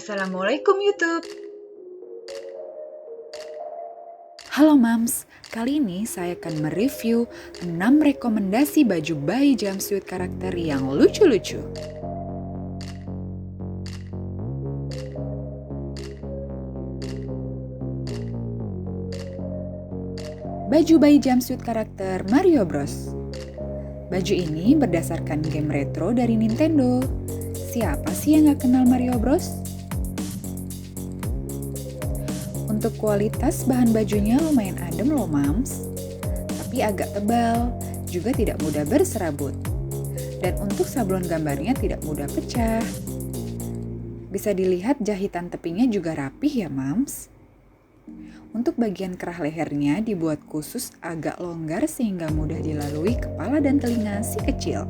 Assalamualaikum YouTube. Halo Mams, kali ini saya akan mereview 6 rekomendasi baju bayi jumpsuit karakter yang lucu-lucu. Baju bayi jumpsuit karakter Mario Bros. Baju ini berdasarkan game retro dari Nintendo. Siapa sih yang gak kenal Mario Bros? Untuk kualitas bahan bajunya lumayan adem loh Mams, tapi agak tebal, juga tidak mudah berserabut. Dan untuk sablon gambarnya tidak mudah pecah. Bisa dilihat jahitan tepinya juga rapih ya Mams. Untuk bagian kerah lehernya dibuat khusus agak longgar sehingga mudah dilalui kepala dan telinga si kecil.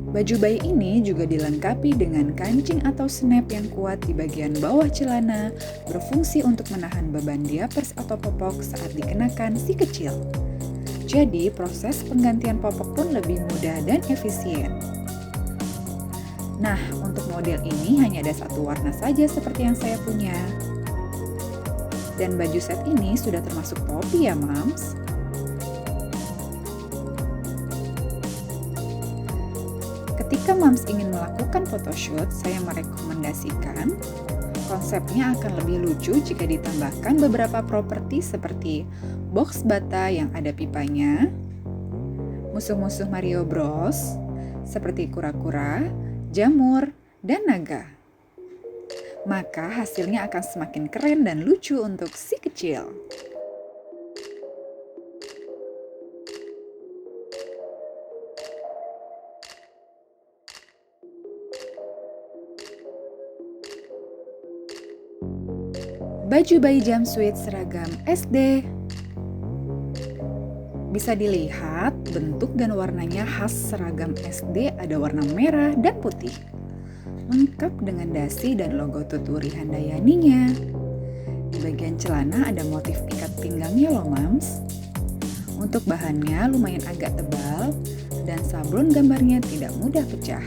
Baju bayi ini juga dilengkapi dengan kancing atau snap yang kuat di bagian bawah celana, berfungsi untuk menahan beban diapers atau popok saat dikenakan si kecil. Jadi proses penggantian popok pun lebih mudah dan efisien. Nah, untuk model ini hanya ada satu warna saja seperti yang saya punya. Dan baju set ini sudah termasuk topi ya Mams. Ketika Mams ingin melakukan photoshoot, saya merekomendasikan konsepnya akan lebih lucu jika ditambahkan beberapa properti seperti box bata yang ada pipanya, musuh-musuh Mario Bros, seperti kura-kura, jamur, dan naga. Maka hasilnya akan semakin keren dan lucu untuk si kecil. Baju bayi jumpsuit seragam SD. Bisa dilihat bentuk dan warnanya khas seragam SD, ada warna merah dan putih. Lengkap dengan dasi dan logo Tuturi Handayaninya. Di bagian celana ada motif ikat pinggangnya loh Mams. Untuk bahannya lumayan agak tebal dan sablon gambarnya tidak mudah pecah.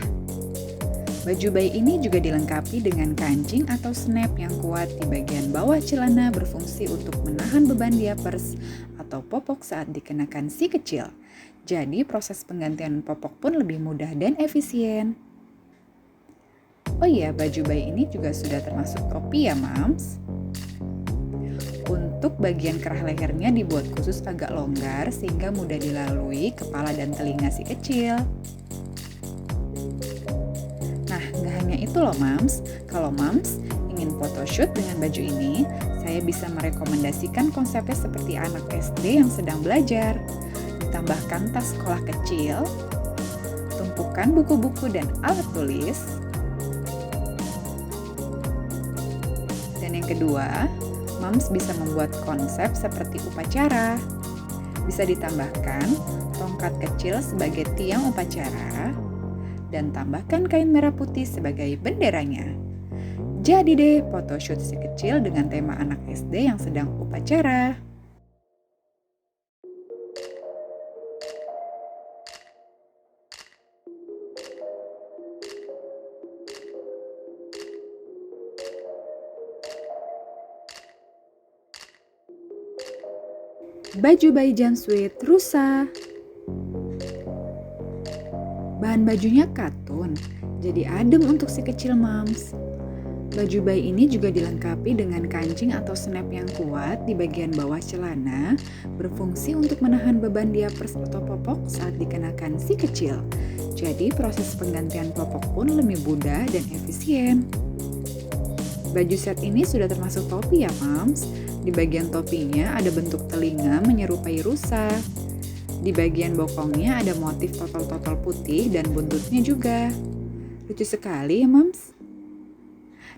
Baju bayi ini juga dilengkapi dengan kancing atau snap yang kuat di bagian bawah celana, berfungsi untuk menahan beban diapers atau popok saat dikenakan si kecil. Jadi proses penggantian popok pun lebih mudah dan efisien. Oh iya, baju bayi ini juga sudah termasuk topi ya Mams. Untuk bagian kerah lehernya dibuat khusus agak longgar sehingga mudah dilalui kepala dan telinga si kecil. Nah, nggak hanya itu loh Mams, kalau Mams ingin photoshoot dengan baju ini, saya bisa merekomendasikan konsepnya seperti anak SD yang sedang belajar. Ditambahkan tas sekolah kecil, tumpukan buku-buku dan alat tulis. Dan yang kedua, Mams bisa membuat konsep seperti upacara. Bisa ditambahkan tongkat kecil sebagai tiang upacara, dan tambahkan kain merah putih sebagai benderanya. Jadi deh photoshoot si kecil dengan tema anak SD yang sedang upacara. Baju bayi jumpsuit rusa. Bahan bajunya katun, jadi adem untuk si kecil Mams. Baju bayi ini juga dilengkapi dengan kancing atau snap yang kuat di bagian bawah celana, berfungsi untuk menahan beban diapers atau popok saat dikenakan si kecil. Jadi proses penggantian popok pun lebih mudah dan efisien. Baju set ini sudah termasuk topi ya Mams. Di bagian topinya ada bentuk telinga menyerupai rusa. Di bagian bokongnya ada motif totol-totol putih dan buntutnya juga. Lucu sekali ya Mams.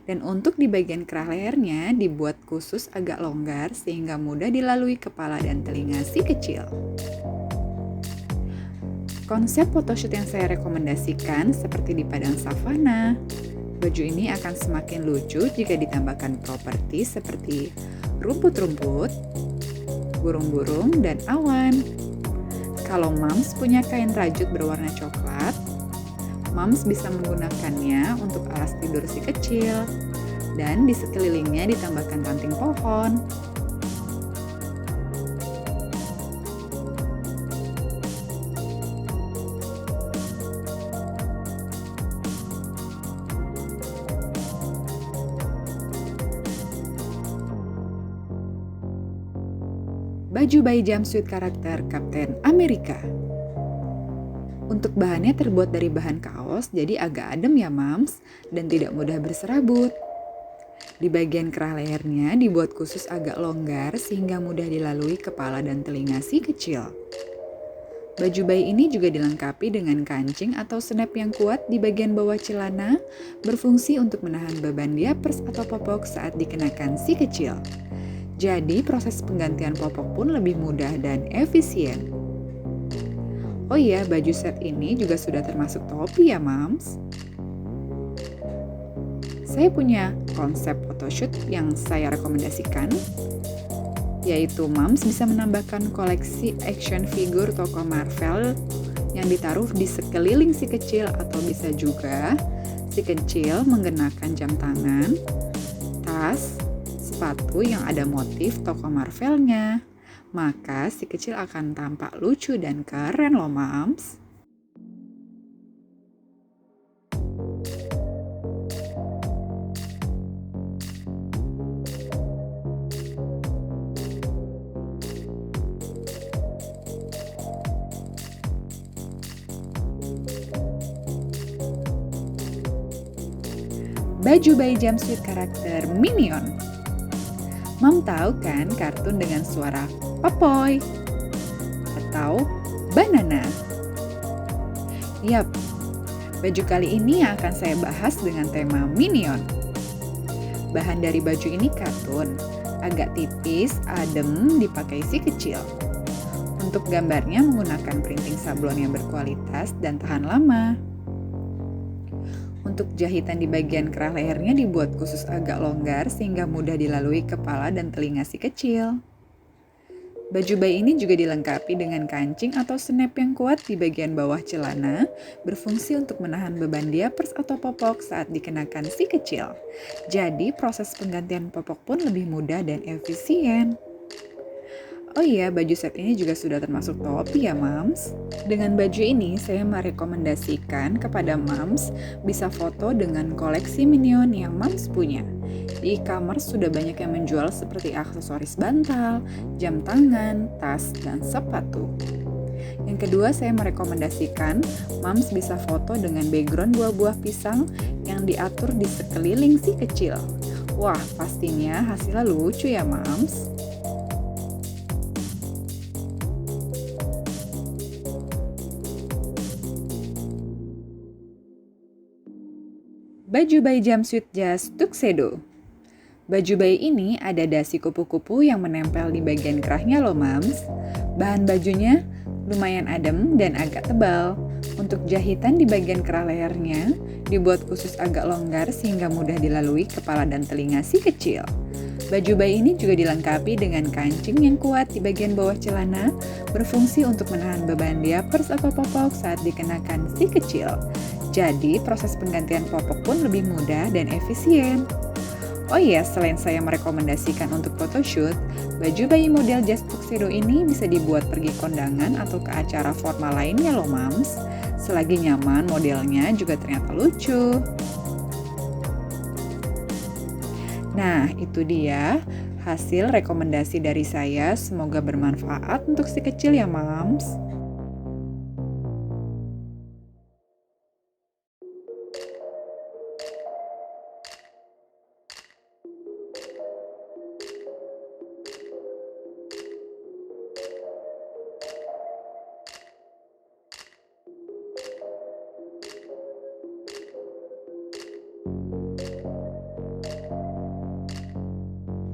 Dan untuk di bagian kerah lehernya dibuat khusus agak longgar sehingga mudah dilalui kepala dan telinga si kecil. Konsep photoshoot yang saya rekomendasikan seperti di padang savana. Baju ini akan semakin lucu jika ditambahkan properti seperti rumput-rumput, burung-burung, dan awan. Kalau Mams punya kain rajut berwarna coklat, Moms bisa menggunakannya untuk alas tidur si kecil, dan di sekelilingnya ditambahkan ranting pohon. Baju bayi jumpsuit karakter Kapten Amerika. Untuk bahannya terbuat dari bahan kaos, jadi agak adem ya Mams, dan tidak mudah berserabut. Di bagian kerah lehernya dibuat khusus agak longgar sehingga mudah dilalui kepala dan telinga si kecil. Baju bayi ini juga dilengkapi dengan kancing atau snap yang kuat di bagian bawah celana, berfungsi untuk menahan beban diapers atau popok saat dikenakan si kecil. Jadi proses penggantian popok pun lebih mudah dan efisien. Oh iya, baju set ini juga sudah termasuk topi ya Mams. Saya punya konsep photoshoot yang saya rekomendasikan, yaitu Mams bisa menambahkan koleksi action figure tokoh Marvel yang ditaruh di sekeliling si kecil, atau bisa juga si kecil mengenakan jam tangan, tas, sepatu yang ada motif tokoh Marvelnya. Maka si kecil akan tampak lucu dan keren loh Mams. Baju bayi jumpsuit karakter Minion. Mom tahu kan kartun dengan suara Papoy atau Banana? Yap, baju kali ini yang akan saya bahas dengan tema Minion. Bahan dari baju ini katun, agak tipis, adem, dipakai si kecil. Untuk gambarnya menggunakan printing sablon yang berkualitas dan tahan lama. Untuk jahitan di bagian kerah lehernya dibuat khusus agak longgar sehingga mudah dilalui kepala dan telinga si kecil. Baju bayi ini juga dilengkapi dengan kancing atau snap yang kuat di bagian bawah celana, berfungsi untuk menahan beban diapers atau popok saat dikenakan si kecil. Jadi proses penggantian popok pun lebih mudah dan efisien. Oh iya, baju set ini juga sudah termasuk topi ya Mams. Dengan baju ini saya merekomendasikan kepada Mams bisa foto dengan koleksi Minion yang Mams punya. Di e-commerce sudah banyak yang menjual seperti aksesoris bantal, jam tangan, tas, dan sepatu. Yang kedua, saya merekomendasikan Mams bisa foto dengan background buah-buah pisang yang diatur di sekeliling si kecil. Wah, pastinya hasilnya lucu ya Mams. Baju bayi jumpsuit jas tuxedo. Baju bayi ini ada dasi kupu-kupu yang menempel di bagian kerahnya loh Mams. Bahan bajunya lumayan adem dan agak tebal. Untuk jahitan di bagian kerah lehernya dibuat khusus agak longgar sehingga mudah dilalui kepala dan telinga si kecil. Baju bayi ini juga dilengkapi dengan kancing yang kuat di bagian bawah celana, berfungsi untuk menahan beban diapers atau popok saat dikenakan si kecil. Jadi proses penggantian popok pun lebih mudah dan efisien. Oh iya, selain saya merekomendasikan untuk photoshoot, baju bayi model jas tuxedo ini bisa dibuat pergi kondangan atau ke acara formal lainnya loh Mams. Selagi nyaman, modelnya juga ternyata lucu. Nah, itu dia hasil rekomendasi dari saya. Semoga bermanfaat untuk si kecil ya Mams.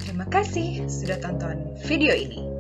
Terima kasih sudah tonton video ini.